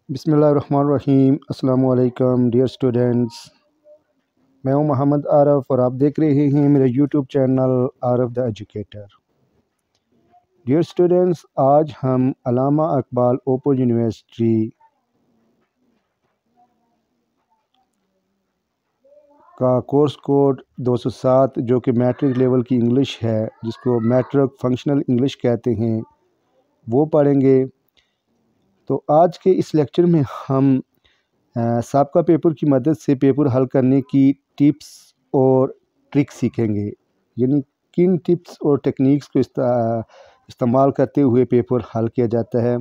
बिस्मिल्लाहिर्रहमानिर्रहीम। अस्सलामु अलैकुम डियर स्टूडेंट्स। मैं हूं मोहम्मद आरफ़ और आप देख रहे हैं मेरा YouTube channel Aaraf the educator. Dear students, आज हम अल्लामा इकबाल ओपन यूनिवर्सिटी का कोर्स कोड 207 जो कि मैट्रिक लेवल की इंग्लिश है, जिसको मैट्रिक फंक्शनल इंग्लिश कहते हैं, वो पढ़ेंगे। तो आज के इस लेक्चर में हम साबका पेपर की मदद से पेपर हल करने की टिप्स और ट्रिक्स सीखेंगे, यानी किन टिप्स और टेक्निक्स को इस्तेमाल करते हुए पेपर हल किया जाता है।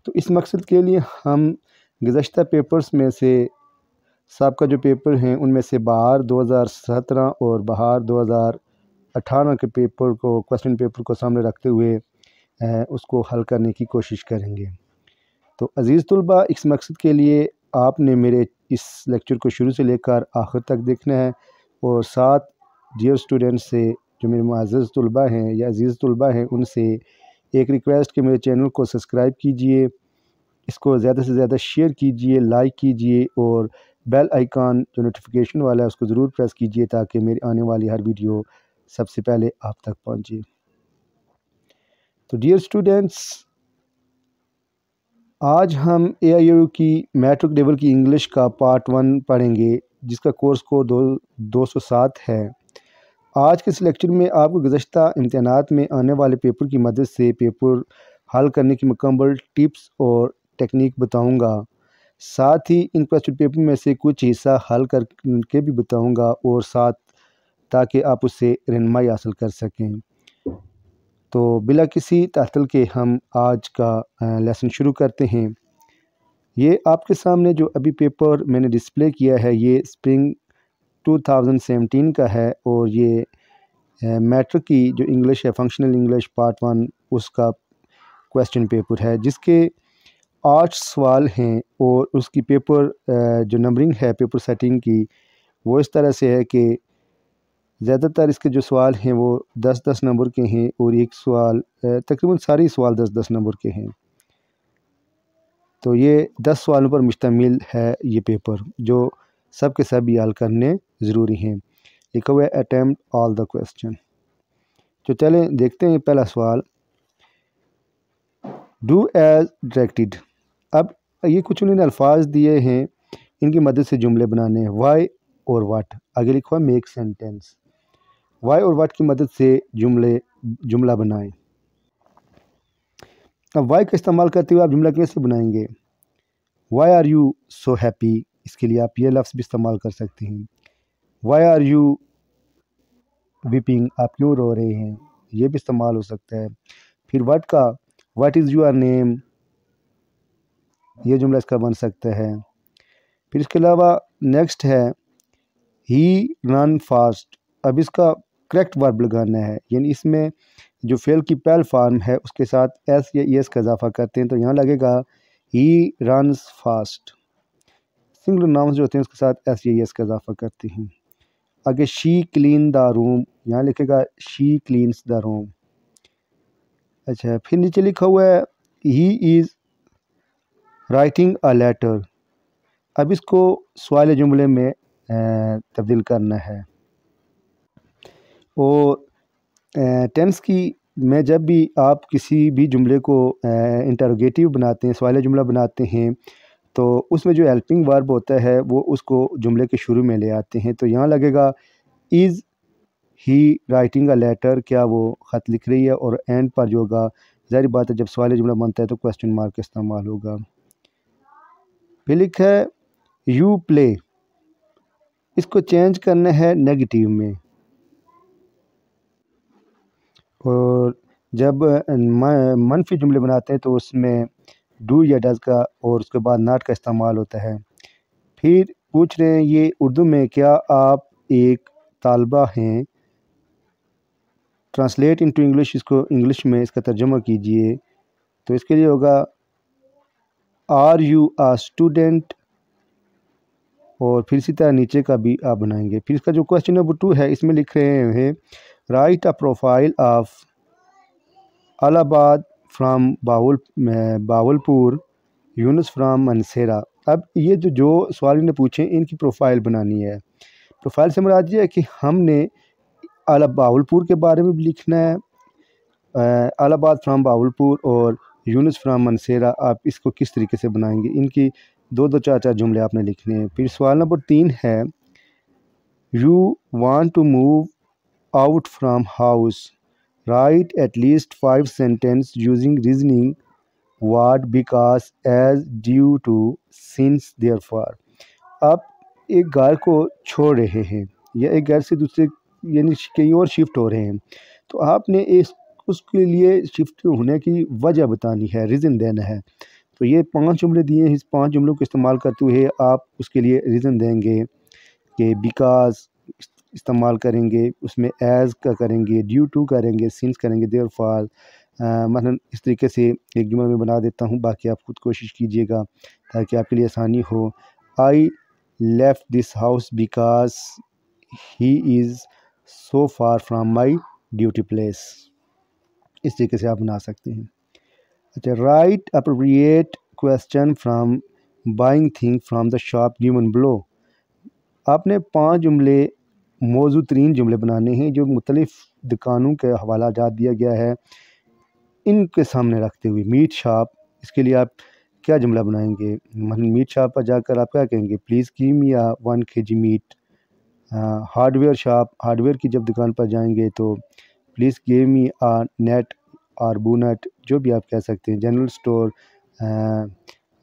तो इस मकसद के लिए हम गुज़श्ता पेपर्स में से साबका जो पेपर हैं उनमें से बाहर 2017 और बाहर 2018 के पेपर को, क्वेश्चन पेपर को सामने रखते हुए उसको हल करने की कोशिश करेंगे। तो अज़ीज़ तलबा, इस मकसद के लिए आपने मेरे इस लेक्चर को शुरू से लेकर आखिर तक देखना है और साथ डियर स्टूडेंट्स से, जो मेरे मुअज़्ज़ज़ तलबा हैं या अज़ीज़ तलबा हैं, उनसे एक रिक्वेस्ट कि मेरे चैनल को सब्सक्राइब कीजिए, इसको ज़्यादा से ज़्यादा शेयर कीजिए, लाइक कीजिए और बेल आइकन जो नोटिफिकेशन वाला है उसको ज़रूर प्रेस कीजिए ताकि मेरी आने वाली हर वीडियो सबसे पहले आप तक पहुँचे। तो डियर स्टूडेंट्स, आज हम AIU की मैट्रिक लेवल की इंग्लिश का पार्ट 1 पढ़ेंगे, जिसका कोर्स कोड 207 है। आज के इस लेक्चर में आपको गुज़श्ता इम्तहानात में आने वाले पेपर की मदद से पेपर हल करने की मुकम्मल टिप्स और टेक्निक बताऊंगा। साथ ही इन क्वेश्चन पेपर में से कुछ हिस्सा हल करके भी बताऊंगा और साथ ताकि आप उससे रहनुमाई हासिल कर सकें। तो बिला किसी तातल के हम आज का लेसन शुरू करते हैं। ये आपके सामने जो अभी पेपर मैंने डिस्प्ले किया है, ये स्प्रिंग 2017 का है और ये मैट्रिक की जो इंग्लिश है, फंक्शनल इंग्लिश पार्ट 1, उसका क्वेश्चन पेपर है, जिसके 8 सवाल हैं और उसकी पेपर जो नंबरिंग है पेपर सेटिंग की, वो इस तरह से है कि ज़्यादातर इसके जो सवाल हैं वो 10-10 नंबर के हैं और एक सवाल तकरीबन सारे सवाल 10-10 नंबर के हैं। तो ये 10 सवालों पर मुश्तमिल है ये पेपर, जो सब के सब हल करने ज़रूरी हैं। लिखा हुआ है अटेम्प्ट ऑल द क्वेश्चन। तो चलें देखते हैं पहला सवाल। Do as directed. अब ये कुछ उन्होंने अल्फाज दिए हैं, इनकी मदद से जुमले बनाने हैं। वाई और वाट, आगे लिखा हुआ मेक सेंटेंस। वाई और वाट की मदद से जुमला बनाएं। अब वाई का इस्तेमाल करते हुए आप जुमला कैसे बनाएंगे? Why are you so happy, इसके लिए आप ये लफ्ज़ भी इस्तेमाल कर सकते हैं। वाई आर यू वीपिंग, आप क्यों रो रहे हैं, ये भी इस्तेमाल हो सकता है। फिर वाट का, वाट इज़ योर नेम, ये जुमला इसका बन सकता है। फिर इसके अलावा नेक्स्ट है ही रन फास्ट। अब इसका करेक्ट वर्ब लगाना है, यानी इसमें जो फेल की पहल फार्म है उसके साथ एस या ईएस का इजाफा करते हैं, तो यहाँ लगेगा he runs fast. Singular nouns जो होते हैं उसके साथ एस या ईएस का इजाफा करते हैं। आगे शी क्लीन द रूम, यहाँ लिखेगा शी क्लीन्स द रूम। अच्छा, फिर नीचे लिखा हुआ है he is writing a letter. अब इसको सवाल जुमले में तब्दील करना है। और टेंस की में जब भी आप किसी भी जुमले को इंटरोगेटिव बनाते हैं, सवाल जुमला बनाते हैं, तो उसमें जो हेल्पिंग वर्ब होता है वो उसको जुमले के शुरू में ले आते हैं। तो यहाँ लगेगा is he writing a letter, क्या वो ख़त लिख रही है, और एंड पर जो होगा, ज़ाहिर बात है जब सवाल जुमला बनता है तो क्वेश्चन मार्क का इस्तेमाल होगा। फिर लिखा है यू प्ले, इसको चेंज करना है नेगेटिव में। और जब मनफी जुमले बनाते हैं तो उसमें डू या डज का और उसके बाद नाट का इस्तेमाल होता है। फिर पूछ रहे हैं ये उर्दू में, क्या आप एक तालबा हैं, ट्रांसलेट इनटू इंग्लिश, इसको इंग्लिश में इसका तर्जुमा कीजिए। तो इसके लिए होगा आर यू आ स्टूडेंट, और फिर इसी तरह नीचे का भी आप बनाएंगे। फिर इसका जो क्वेश्चन नंबर 2 है, इसमें लिख रहे हैं right a profile of Allahabad from Bahawalpur Yunus from Mansera. अब ये जो सवाल इन्होंने पूछे इनकी प्रोफाइल बनानी है। प्रोफाइल से मुराद ये है कि हमने आला बावलपुर के बारे में भी लिखना है, अलाहाबाद फ्राम बावलपुर और यूनुस फ्राम मनसेरा। आप इसको किस तरीके से बनाएंगे, इनकी दो दो चार चार जुमले आपने लिखने हैं। फिर सवाल नंबर 3 है, you want to move out from house, write at least 5 sentence using reasoning word because as due to since therefore. आप एक घर को छोड़ रहे हैं या एक घर से दूसरे यानी कहीं और शिफ्ट हो रहे हैं, तो आपने इस उसके लिए शिफ्ट होने की वजह बतानी है, रीज़न देना है। तो ये 5 जुमले दिए हैं, इस 5 जुमलों को इस्तेमाल करते हुए आप उसके लिए रीज़न देंगे कि बिकॉज़ इस्तेमाल करेंगे, उसमें एज़ का करेंगे, ड्यू टू करेंगे, सिंस करेंगे, देयरफॉर। मसलन इस तरीके से एक जुमला मैं बना देता हूँ, बाकी आप खुद कोशिश कीजिएगा ताकि आपके लिए आसानी हो। I left this house because he is so far from my duty place. इस तरीके से आप बना सकते हैं। अच्छा, right appropriate question from buying thing from the shop given below. आपने 5 जुमले मौजू तरीन जुमले बनाने हैं जो मुख्तलिफ दुकानों के हवाला जात दिया गया है, इनके सामने रखते हुए। मीट शॉप, इसके लिए आप क्या जुमला बनाएंगे? मीट शॉप पर जाकर आप क्या कहेंगे? Please give me 1 kg meat. Hardware shop, hardware की जब दुकान पर जाएंगे तो प्लीज़ गिव मी नेट और बूनट, जो भी आप कह सकते हैं। General store,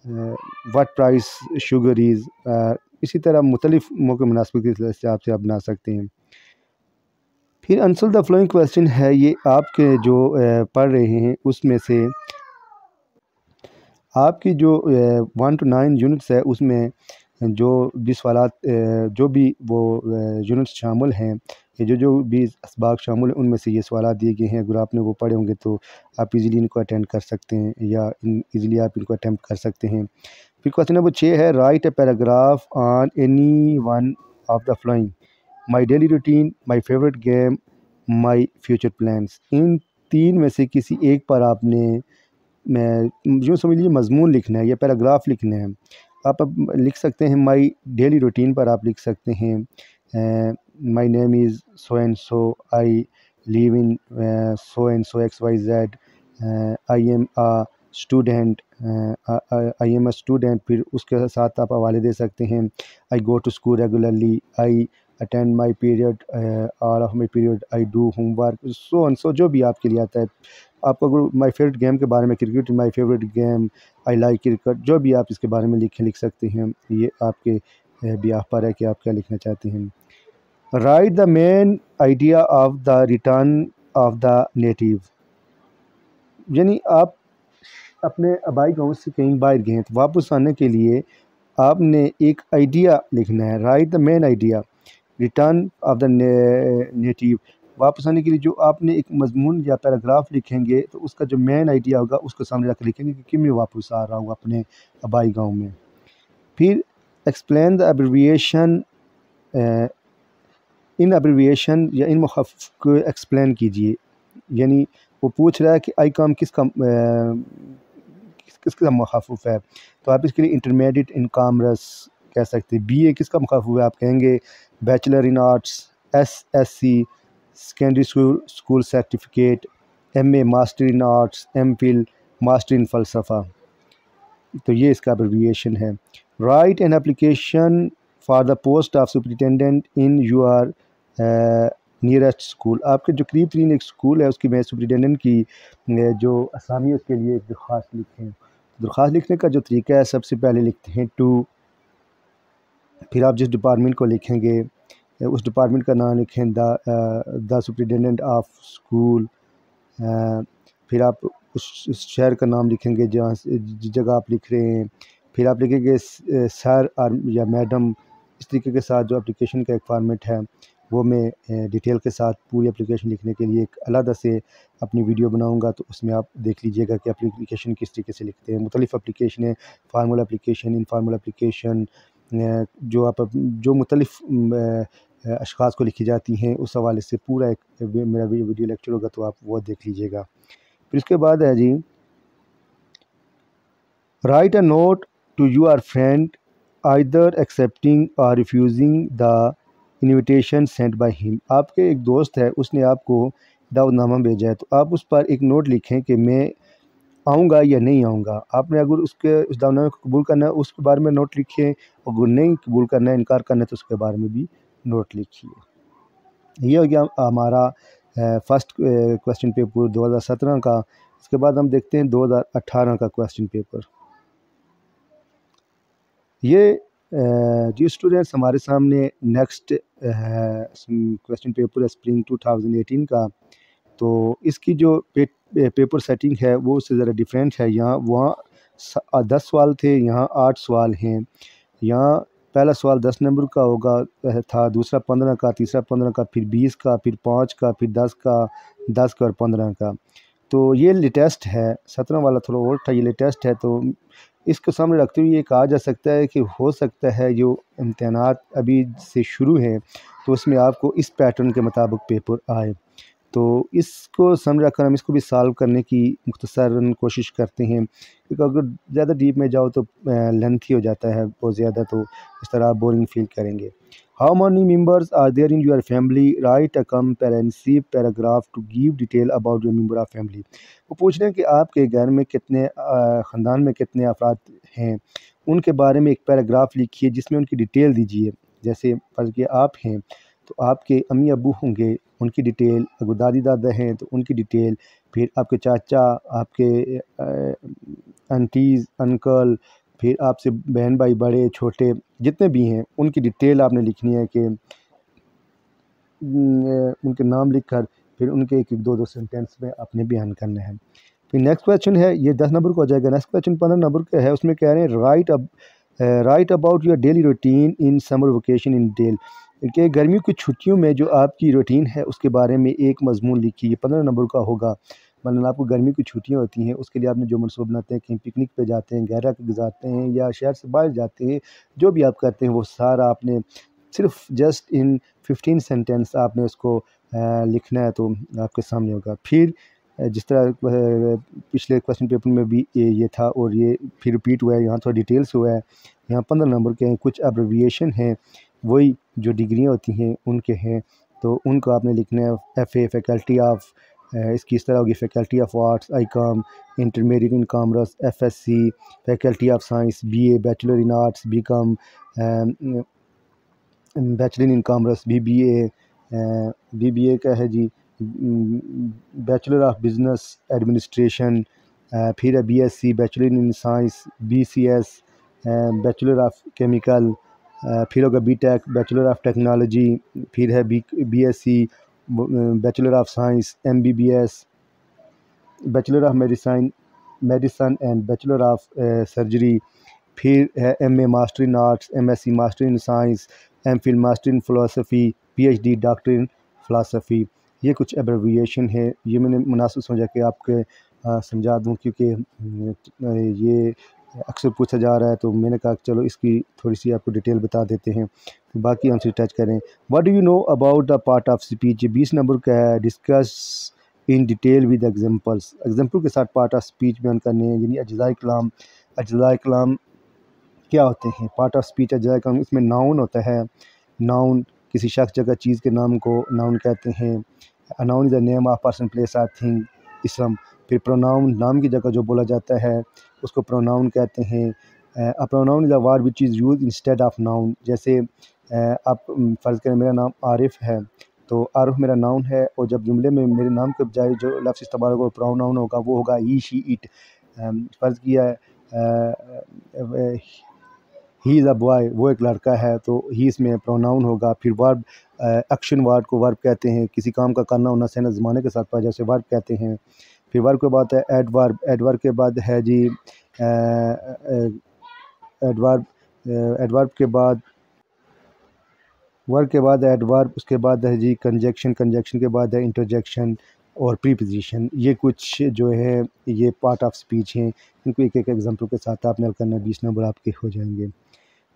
what price sugar is. इसी तरह मुख्तलिफ मौके मुनासिब के हिसाब से आप बना सकते हैं। फिर आंसर द फॉलोइंग क्वेश्चन है, ये आपके जो पढ़ रहे हैं उसमें से आपकी जो 1 to 9 यूनिट्स है उसमें जो भी सवालात जो भी वो यूनिट्स शामिल हैं, ये जो भी असबाक शामिल हैं, उनमें से ये सवालात दिए गए हैं। अगर आपने वो पढ़े होंगे तो आप इजीली इनको अटेंड कर सकते हैं या इजीली आप इनको अटेम्प्ट कर सकते हैं। फिर क्वेश्चन नंबर 6 है, write a paragraph on any one of the following, my daily routine, my favourite game, my future plans. इन 3 में से किसी एक पर आपने यूँ समझ लीजिए मजमून लिखना है या पैराग्राफ लिखना है। आप अब लिख सकते हैं माई डेली रूटीन पर आप लिख सकते हैं my name is so and so, I live in so and so X Y Z, I am a student, I am a student. फिर उसके साथ आप हवाले दे सकते हैं, I go to school regularly, I attend my period, all of my period, I do homework, so and so, जो भी आपके लिए आता है। आपको अगर माई फेवरेट गेम के बारे में, cricket my favourite game, I like cricket, जो भी आप इसके बारे में लिख सकते हैं। ये आपके बिहाफ पर है कि आप क्या लिखना चाहते हैं। Right the main idea of the return of the native, यानी आप अपने आबाई गाँव से कहीं बाहर गए हैं तो वापस आने के लिए आपने एक आइडिया लिखना है। Right the main idea, return of the native, वापस आने के लिए जो आपने एक मजमून या पैराग्राफ लिखेंगे तो उसका जो मेन आइडिया होगा उसको सामने रख लिखेंगे कि मैं वापस आ रहा हूँ अपने आबाई गाँव में। फिर explain the abbreviation, in abbreviation या इन मुखफ़ को एक्सप्लेन कीजिए। यानी वो पूछ रहा है कि आई काम किसका किसका मुखफ़ है, तो आप इसके लिए इंटरमीडिएट इन कॉमर्स कह सकते हैं। बीए किसका मुखफ़ है, आप कहेंगे bachelor in arts, SSC secondary school certificate, MA master in arts, MPhil master in फ़लसफ़ा। तो ये इसका एब्रिविएशन है। Write an application for the post of superintendent in your nearest school, आपके जो करीब तरीन एक स्कूल है उसकी मैं सुपरिटेंडेंट की जो असामी है उसके लिए एक दरख्वास्त लिखें। दरख्वास्त लिखने का जो तरीका है, सबसे पहले लिखते हैं टू, फिर आप जिस डिपार्टमेंट को लिखेंगे उस डिपार्टमेंट का नाम लिखें, द सुपरिटेंडेंट ऑफ स्कूल। फिर आप उस शहर का नाम लिखेंगे जहाँ जिस जगह आप लिख रहे हैं। फिर आप लिखेंगे सर और या मैडम। इस तरीके के साथ जो एप्लीकेशन का एक फॉर्मेट है वो मैं डिटेल के साथ पूरी एप्लीकेशन लिखने के लिए एक अलग से अपनी वीडियो बनाऊंगा, तो उसमें आप देख लीजिएगा कि एप्लीकेशन किस तरीके से लिखते हैं। मुख्तलिफ एप्लीकेशन है, फार्मल एप्लीकेशन, इनफार्मल एप्लीकेशन, जो मुख्तलिफ अशख़ास को लिखी जाती हैं, उस हवाले से पूरा एक मेरा वीडियो लेक्चर होगा, तो आप वो देख लीजिएगा। फिर इसके बाद है जी, write a note to your friend either accepting or refusing the invitation sent by him. आपके एक दोस्त है, उसने आपको दावतनामा भेजा है, तो आप उस पर एक नोट लिखें कि मैं आऊँगा या नहीं आऊँगा। आपने अगर उसके उस दावतनामे को कबूल करना है उसके बारे में नोट लिखिए, और अगर नहीं कबूल करना है, इनकार करना है, तो उसके बारे में भी नोट लिखिए। ये हो गया हमारा फर्स्ट क्वेश्चन पेपर 2017 का। इसके बाद हम देखते हैं 2018 का क्वेश्चन पेपर। ये जी स्टूडेंट्स, हमारे सामने नेक्स्ट क्वेश्चन पेपर है स्प्रिंग 2018 का। तो इसकी जो पेपर सेटिंग है वो उससे ज़रा डिफरेंट है। यहाँ वहाँ 10 सवाल थे, यहाँ 8 सवाल हैं। यहाँ पहला सवाल 10 नंबर का था, दूसरा 15 का, तीसरा 15 का, फिर 20 का, फिर 5 का, फिर 10 का, 10 का और 15 का। तो ये लेटेस्ट है, 17 वाला थोड़ा और था, ये लेटेस्ट है। तो इसको सामने रखते हुए ये कहा जा सकता है कि हो सकता है जो इम्तहानात अभी से शुरू हैं तो उसमें आपको इस पैटर्न के मुताबिक पेपर आए। तो इसको सामने रखकर हम इसको भी सॉल्व करने की मुख्तसरन कोशिश करते हैं, क्योंकि अगर ज़्यादा डीप में जाओ तो लेंथी हो जाता है बहुत ज़्यादा, तो इस तरह आप बोरिंग फील करेंगे। How many members are there in your family, write a comprehensive paragraph to give detail about your member of family. वो पूछ रहे हैं कि आपके घर में कितने ख़ानदान में कितने अफराद हैं, उनके बारे में एक पैराग्राफ लिखिए जिसमें उनकी डिटेल दीजिए। जैसे फर्ज़ किया आप हैं तो आपके अम्मी अबू होंगे, उनकी डिटेल, अगर दादी दादा हैं तो उनकी डिटेल, फिर आपके चाचा, आपके आंटीज़, अंकल, फिर आपसे बहन भाई बड़े छोटे जितने भी हैं उनकी डिटेल आपने लिखनी है कि उनके नाम लिखकर फिर उनके एक एक दो दो सेंटेंस में आपने बयान करना है। फिर नेक्स्ट क्वेश्चन है, ये 10 नंबर का हो जाएगा। नेक्स्ट क्वेश्चन 15 नंबर का है, उसमें कह रहे हैं right about your daily routine in summer vacation in detail, कि गर्मियों की छुट्टियों में जो आपकी रूटीन है उसके बारे में एक मजमून लिखिए। ये 15 नंबर का होगा। मतलब आपको गर्मी की छुट्टियां होती हैं, उसके लिए आपने जो मनसूब बनाते हैं, कहीं पिकनिक पे जाते हैं, गैर गुजारते हैं या शहर से बाहर जाते हैं, जो भी आप करते हैं वो सारा आपने सिर्फ जस्ट इन 15 सेंटेंस आपने उसको लिखना है, तो आपके सामने होगा। फिर जिस तरह पिछले क्वेश्चन पेपर में भी ये था और ये फिर रिपीट हुआ है, यहाँ थोड़ा डिटेल्स हुआ है। यहाँ 15 नंबर के हैं, कुछ एब्रिविएशन हैं, वही जो डिग्रियाँ होती हैं उनके हैं, तो उनको आपने लिखना है। FA फैकल्टी ऑफ, इसकी इस तरह होगी, faculty of arts ICOM, intermediate in commerce FSC, faculty of science BA, bachelor in arts BCom, bachelor in commerce BBA का है जी, बैचलर ऑफ बिज़नेस एडमिनिस्ट्रेशन, फिर है BSc bachelor in science BCS, bachelor of chemical, फिर होगा BTech bachelor of technology, फिर है BSc bachelor of science MBBS bachelor of medicine and bachelor of surgery, फिर है MA master in arts, MSc master in science, MPhil master in philosophy, PhD doctor in philosophy. ये कुछ abbreviation है, ये मैंने मुनासिब समझा कि आपके समझा दूं, क्योंकि ये अक्सर पूछा जा रहा है, तो मैंने कहा चलो इसकी थोड़ी सी आपको डिटेल बता देते हैं। तो बाकी आंसर टच करें। What do you know about the part of speech, 20 number का है। Discuss in detail with examples, example के साथ पार्ट ऑफ स्पीच बयान करने हैं, यानी अज्जाए कलाम। अज्जाए कलाम क्या होते हैं? पार्ट ऑफ स्पीच अज्जाए कलाम, इसमें नाउन होता है। नाउन किसी शख्स जगह चीज़ के नाम को नाउन कहते हैं। A noun is the name of person place और थिंग, इसम। फिर प्रोनाउन, नाम की जगह जो बोला जाता है उसको प्रोनाउन कहते हैं। A pronoun is a word which is used instead of noun. जैसे आप फ़र्ज़ करें मेरा नाम आरिफ़ है, तो आरिफ़ मेरा नाउन है, और जब जुमले में मेरे नाम के बजाय जो लफ्ज़ इस्तेमाल होगा वो प्रोनाउन होगा, वो होगा ही शी इट। फ़र्ज़ किया ही इज़ अ बॉय, वो एक लड़का है, तो ही इसमें प्रोनाउन होगा। फिर वर्ब, एक्शन वर्ड को वर्ब कहते हैं, किसी काम का करना होना सहना ज़माने के साथ पाया, जैसे वर्ब कहते हैं। फिर वर्ब के बाद है एडवर्ब, एडवर्ब के बाद है जी एडवर्ब, एडवर्ब के बाद वर्ब के बाद एडवर्ब, उसके बाद है जी कंजक्शन, कंजक्शन के बाद है इंटरजेक्शन और प्रीपोजिशन। ये कुछ जो है ये पार्ट ऑफ स्पीच हैं, इनको एक एक एग्जांपल के साथ आपने हल करना है, 20 नंबर आपके हो जाएंगे।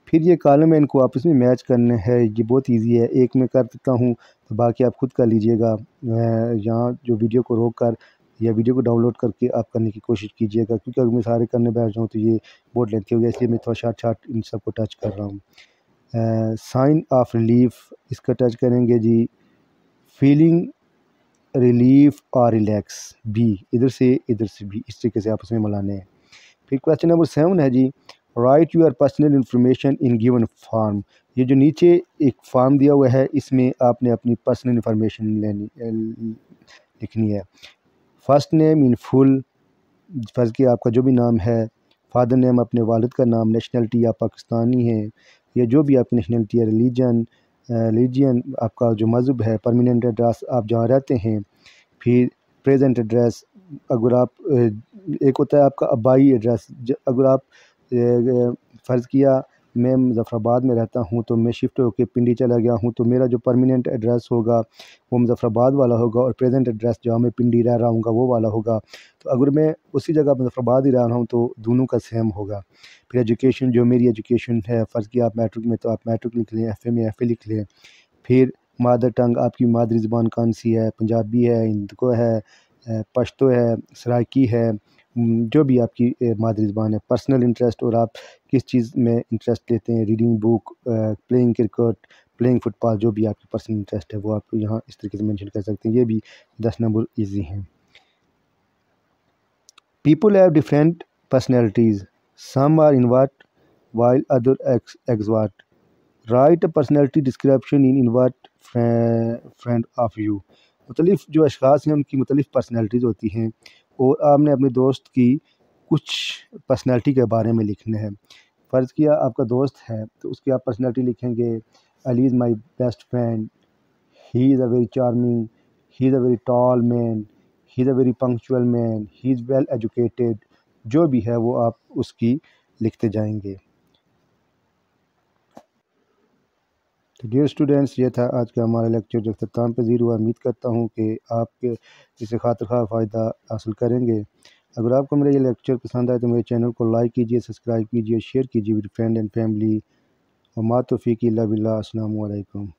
फिर ये कॉलम है, इनको आपस में मैच करना है। ये बहुत इजी है, एक मैं कर देता हूँ तो बाकी आप खुद कर लीजिएगा। यहाँ जो वीडियो को रोक कर या वीडियो को डाउनलोड करके आप करने की कोशिश कीजिएगा, क्योंकि अगर मैं सारे करने बैठ जाऊँ तो ये बहुत लेंथी हो गया, इसलिए मैं थोड़ा शार्ट शार्ट इन सबको टच कर रहा हूँ। साइन ऑफ रिलीफ, इसका टच करेंगे जी। फीलिंग रिलीफ और रिलैक्स, बी, इधर से भी इस तरीके से आपस में मिलाने हैं। फिर क्वेश्चन नंबर 7 है जी, write your personal information in given form. ये जो नीचे एक फॉर्म दिया हुआ है, इसमें आपने अपनी पर्सनल इंफॉर्मेशन लिखनी है। फर्स्ट नेम इन फुल, फ़र्ज़ किया आपका जो भी नाम है, फादर नेम अपने वालिद का नाम, नेशनलिटी आप पाकिस्तानी हैं या जो भी आपकी नेशनलिटी है, रिलीजन आपका जो मज़हब है, परमानेंट एड्रेस आप जहाँ रहते हैं, फिर प्रेजेंट एड्रेस। अगर आप एक होता है आपका आबाई एड्रेस, अगर आप फ़र्ज़ किया मैं मुज़फ़्फ़राबाद में रहता हूँ तो मैं शिफ्ट होकर पिंडी चला गया हूँ, तो मेरा जो परमानेंट एड्रेस होगा वो मुज़फ़्फ़राबाद वाला होगा और प्रेजेंट एड्रेस जहाँ मैं पिंडी रह रहा हूँ वो वाला होगा। तो अगर मैं उसी जगह मुज़फ़्फ़राबाद ही रह रहा हूँ तो दोनों का सेम होगा। फिर एजुकेशन, जो मेरी एजुकेशन है, फ़र्ज़ किया आप मैट्रिक में तो आप मैट्रिक लिख लें, एफ़ए में एफ़ए लिख लें। फिर मदर टंग, आपकी मादरी ज़बान कौन सी है, पंजाबी है, हिंदको है, पश्तो है, सराइकी है, जो भी आपकी मादरी ज़बान है। पर्सनल इंटरेस्ट, और आप किस चीज़ में इंटरेस्ट लेते हैं, reading book, playing cricket, playing football, जो भी आपकी पर्सनल इंटरेस्ट है वो आप यहाँ इस तरीके से मेंशन कर सकते हैं। ये भी 10 नंबर ईजी हैं। People have different personalities. Some are invert while other extrovert. Write a personality description in invert friend of you. मुख्तलिफ जो अशख़ास हैं उनकी मुख्तलिफ पर्सनैलिटीज़ होती हैं और आपने अपने दोस्त की कुछ पर्सनैलिटी के बारे में लिखना है। फ़र्ज़ किया आपका दोस्त है तो उसकी आप पर्सनैलिटी लिखेंगे, Ali is my best friend, he is a very charming, he is a very tall man, he is a very punctual man, he is well educated, जो भी है वो आप उसकी लिखते जाएंगे। तो डियर स्टूडेंट्स, ये था आज का हमारा लेक्चर जो अख्ताम पज़ीर हुआ। उम्मीद करता हूँ कि आपके इसे खातिर खा फ़ायदा हासिल करेंगे। अगर आपको मेरा ये लेक्चर पसंद आए तो मेरे चैनल को लाइक कीजिए, सब्सक्राइब कीजिए, शेयर कीजिए विद फ्रेंड एंड फैमिली। व मा तौफ़ीक़ी इल्ला बिल्लाह। अस्सलामु अलैकुम।